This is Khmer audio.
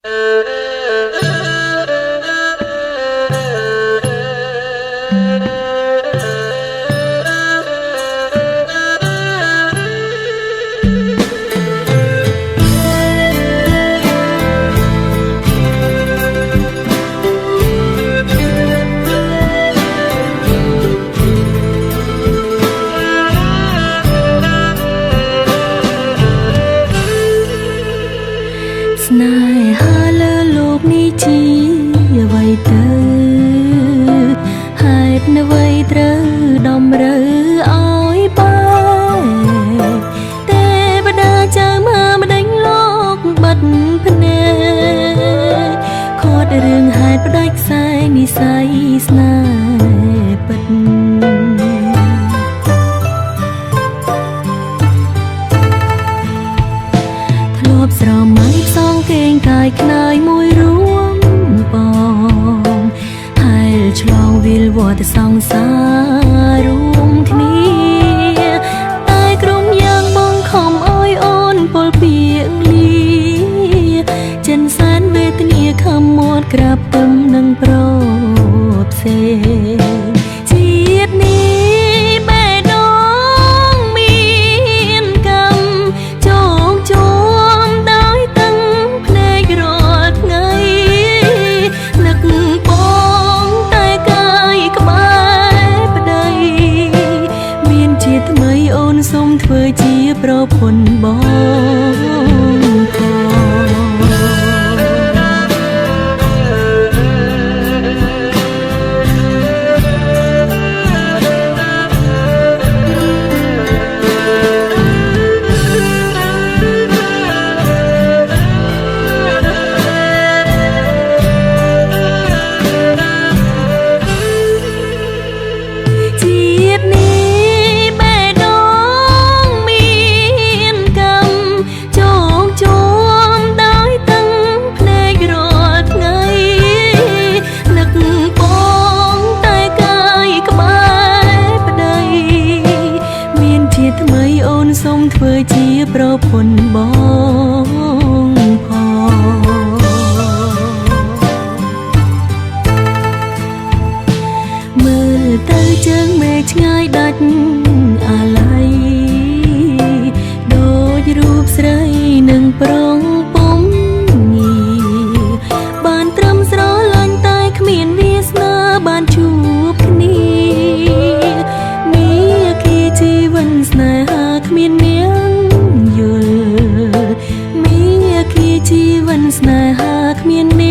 ស្នេហាលើលោកនេះជាអ្វីទៅហេតុអ្វីត្រូវតម្រូវឲ្យបែកទេវតាចៅមកម្ដេចលោកបាត់ភ្នែកខត់រឿងហេតុផ្ដាច់ខ្សែនិស័យស្នេហ៍ពិតធ្លាប់ស្រមៃផ្សងគេងកាយខ្នើយមួយរួមបងហែលឆ្លងវិលវត្តសង្សាររួមគ្នាតែក្រុមយ៉ាងបងខំអើយអូនពលពីលីចិនសានវេទនាខំមាត់ក្រាបទឹមនឹងប្រផ្សេងជាតិនេះបេះដូងមានកម្មជោគជុំដោយតឹងភ្នែករាល់ថ្ងៃនឹកបងតែកាយក្បែរប្តីមានជាថ្មីអូនសូមធ្វើជាប្រពន្ធបងជាតិនេះបេះដូងមានកម្មជោគជុំដោយតឹងភ្នែករាល់ថ្ងៃនឹកបងតែកាយក្បែរប្តីមានជាថ្មីអូនសូមធ្វើជាប្រពន្ធបងផងមើលទៅជើងមេឃឆ្ងាយដាច់អាឡ័យដូចរូបស្រីនឹងប្រងពុំងីបានត្រឹមស្រឡាញ់តែគ្មានវាសនាបានជួបគ្នាមានគីជីវិនស្នេហាគ្មាននាងយល់មានគីជីវិនស្នេហាគ្មាននា